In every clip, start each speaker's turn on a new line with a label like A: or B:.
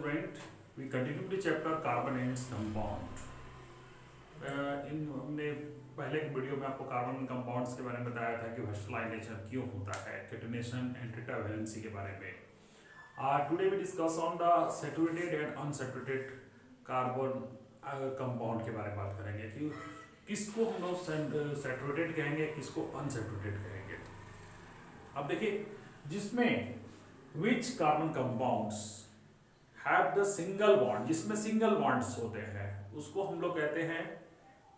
A: student, we continue the chapter carbon and compound. हमने पहले की वीडियो में आपको कार्बन कंपाउंड्स के बारे में बताया था कि वर्सलाइजेशन क्यों होता है, केटनेशन एंड टेट्रावैलेंसी के बारे में. Today we discuss on the saturated and unsaturated carbon compound के बारे में बात करेंगे कि किसको हम लोग सैचुरेटेड कहेंगे, किसको अनसैचुरेटेड कहेंगे. अब देखिए, जिसमें which carbon compounds have the single bond, जिसमें सिंगल बॉन्ड्स होते हैं उसको हम लोग कहते हैं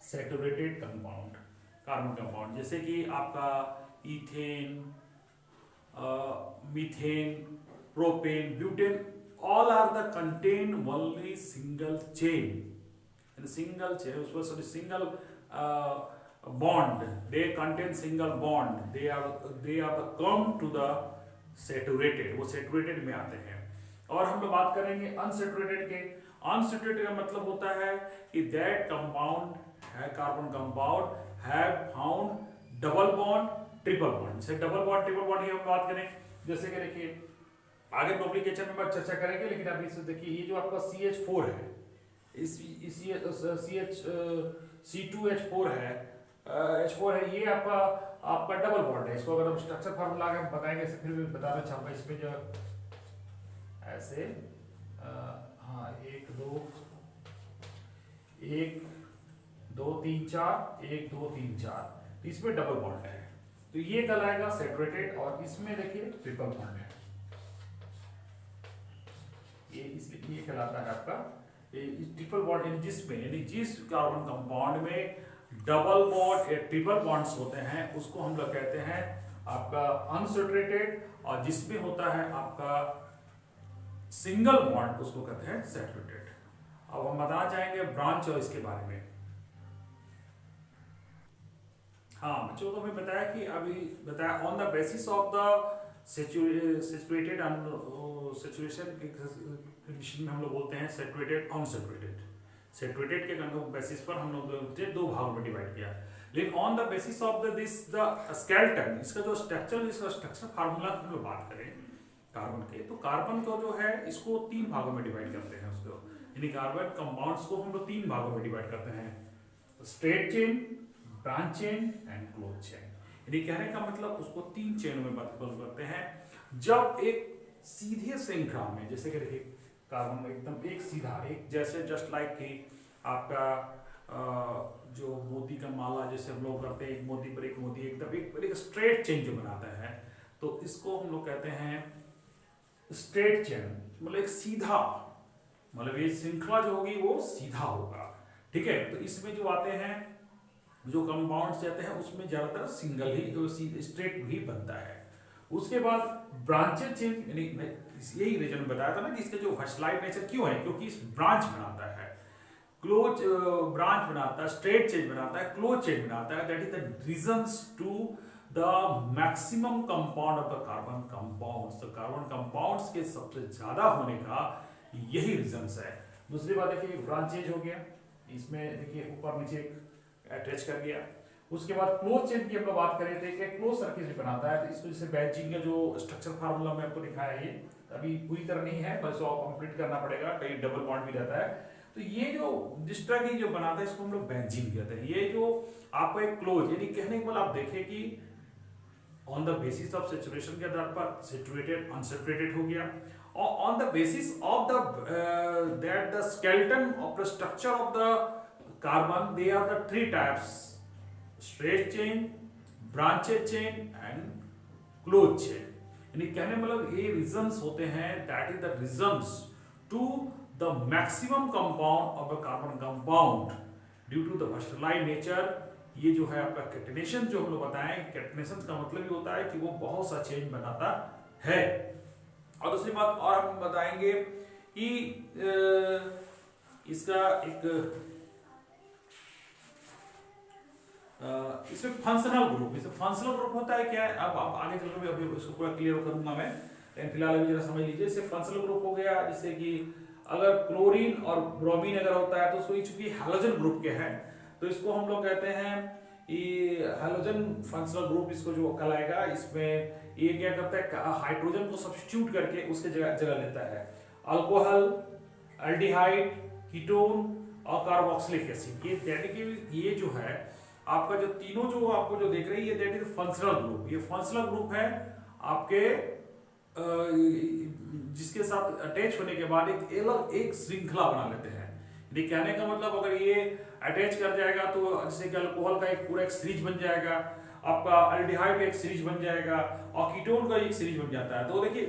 A: सैचुरेटेड कंपाउंड, कार्बन कंपाउंड. जैसे कि आपका ethane, methane, propane, butane, all are the contain only single chain. In a single chain, sorry, single bond. They contain single bond. They are the come to the saturated. वो saturated में आते हैं. और हम लोग बात करेंगे unsaturated के. Unsaturated का मतलब होता है कि that compound है carbon compound have found double bond, triple bond. जैसे double bond, triple bond की हम बात करें, जैसे कि देखिए आगे पब्लिकेशन में बात चर्चा करेंगे, लेकिन अभी से देखिए ये जो आपका CH4 है, इस C2H4 है, H4 है, ये आपका डबल बॉन्ड है. इसको अगर हम स्ट्रक्चर फार्मूला आगे हम बताएंगे, इसे फिर भी बताना चाहूंगा. इसमें जो ऐसे हाँ 1 2 3 4 1 2 3 4, इसमें डबल बॉन्ड है, तो ये कहलाएगा सैचुरेटेड. और इसमें देखिए ट्रिपल बॉन्ड है, ये कहलाता है आपका ट्रिपल बॉन्ड. जिसमें यानी जिस कार्बन कंपाउंड में डबल बॉन्ड या ट्रिपल बॉन्ड्स होते हैं उसको हम लोग कहते हैं आपका अनसैचुरेटेड, और जिसमें होता है आपका सिंगल बॉन्ड उसको कहते हैं सैचुरेटेड. अब हम बताना चाहेंगे ब्रांच चॉइस के बारे में. हाँ बच्चों, तो मैं बताया कि अभी बताया on the basis of the saturated saturation condition में हम लोग बोलते हैं सैचुरेटेड अनसैचुरेटेड. सैचुरेटेड के बेसिस पर हम लोग दो भागों में डिवाइड किया. लेकिन on the basis of the skeleton, इसका जो स्ट्रक्चर फार्मूला हम लोग बात करें कार्बन के, तो कार्बन को जो है इसको 3 भागों में डिवाइड करते हैं उसको. यानी कार्बन कंपाउंड्स को हम लोग 3 भागों में डिवाइड करते हैं, straight chain, branch chain and close chain. यानी कहने का मतलब उसको 3 चेनों में वर्गीकृत करते हैं. जब एक सीधे श्रृंखला में, जैसे कि देखिए कार्बन एकदम एक सीधा, एक जैसे जस्ट लाइक कि आपका जो मोती का माला जैसे हम लोग करते हैं, एक मोती पर एक मोती, एकदम एक स्ट्रेट चेन जो बनाता है, तो इसको हम लोग कहते हैं स्ट्रेट चेन. मतलब एक सीधा, मतलब ये श्रृंखला जो होगी वो सीधा होगा. ठीक है, तो इसमें जो आते हैं जो कंपाउंड्स जाते हैं उसमें ज्यादातर सिंगल ही स्ट्रेट ही बनता है. उसके बाद ब्रांचेड चेन, यानी यही रीजन बताया था ना कि इसका जो वर्सलाइट नेचर क्यों है, क्योंकि इस ब्रांच बनाता है, क्लोज ब्रांच बनाता है, स्ट्रेट चेन बनाता है, क्लोज चेन बनाता है. That is the reasons to the maximum compound of the carbon compounds. तो कार्बन कंपाउंड्स के सबसे ज्यादा होने का यही रीजंस है. दूसरी बात देखिए ब्रांचेज हो गया, इसमें देखिए ऊपर नीचे अटैच कर गया. उसके बाद क्लोज चेन की हम लोग बात करें थे कि क्लोज सर्किट भी बनाता है, तो इस वजह से बेंजीन का जो स्ट्रक्चर फार्मूला में आपको दिखाया है, ये अभी पूरी तरह नहीं है, बस वो कंप्लीट करना पड़ेगा, कहीं डबल बॉन्ड भी रहता है. तो ये जो जिस तरह की जो बनाता है इसको हम लोग बेंजीन कहते हैं. ये जो आपको एक क्लोज, यानी कहने के बाद आप देखें कि on the basis of saturation के आधार पर सैचुरेटेड अनसैचुरेटेड हो गया, और on the basis of the that the skeleton of the structure of the carbon, they are the 3 types: straight chain, branched chain and closed chain. यानी कहने मतलब ये reasons होते हैं, that is the reasons to the maximum compound of a carbon compound due to the versatile nature. ये जो है आपका केटनेशन जो हम लोग बताएं, केटनेशन का मतलब ये होता है कि वो बहुत सा चेंज बनाता है. और दूसरी बात और हम बताएंगे कि इसका एक इसमें फंक्शनल ग्रुप, इसमें फंक्शनल ग्रुप होता है क्या है, अब आगे चल कर अभी इसको पूरा क्लियर करूंगा मैं, लेकिन फिलहाल अभी जरा समझ लीजिए. इससे फंक्शनल ग्रुप हो गया, जैसे कि अगर क्लोरीन और ब्रोमीन अगर होता है तो उसको चूंकि हैलोजन ग्रुप के है, तो इसको हम लोग कहते हैं ये हैलोजन फंक्शनल ग्रुप इसको जो कहलाएगा. इसमें ये क्या करता है, हाइड्रोजन को सब्स्टिट्यूट करके उसके जगह लेता है. अल्कोहल, एल्डिहाइड, कीटोन और कार्बोक्सिलिक एसिड। ये दैट ये जो है आपका जो तीनों जो आपको जो देख रही है, ये दैट इज फंक्शनल ग्रुप। ये फंक्शनल ग्रुप है आपके जिसके साथ अटैच होने के बाद एक श्रृंखला बना लेते हैं। ये कहने का मतलब अगर ये अटैच कर जाएगा तो जैसे कि अल्कोहल का एक पूरा एक सीरीज बन जाएगा, आपका एल्डिहाइड का एक सीरीज बन जाएगा और कीटोन का एक सीरीज बन जाता है। तो देखिए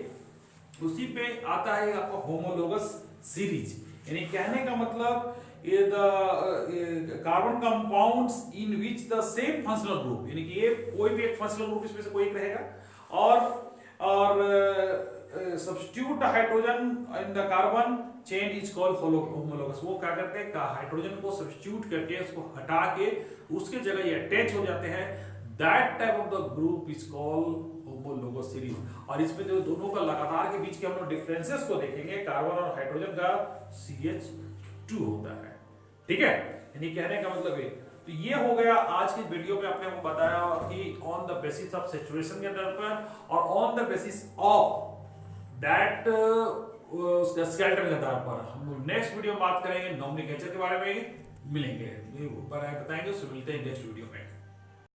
A: उसी पे आता है आपका होमोलोगस सीरीज। यानी कहने का मतलब ये the carbon compounds in which the same functional group, यानी कि ये कोई भी एक फंक्शनल ग्रुप इसमें से कोई एक रहेगा और substitute hydrogen in the carbon chain is called homologous. वो क्या करते हैं, हाइड्रोजन को सब्स्टिट्यूट करके उसको हटा के उसके जगह ये अटैच हो जाते हैं। That type of the group is called homologous series. और इसमें जो दोनों का लगातार के बीच के हम लोग डिफरेंसेस को देखेंगे, कार्बन और हाइड्रोजन का CH2 होता है। ठीक है, यानी कहने का मतलब है। तो ये हो गया आज की वीडियो में आपने बताया कि on the basis of saturation के आधार पर और on the basis of that उसका स्केलेटन के आधार पर हम नेक्स्ट वीडियो में बात करेंगे नॉमिनोमेनक्लेचर के बारे में। मिलेंगे बताएंगे, उससे मिलते हैं नेक्स्ट वीडियो में।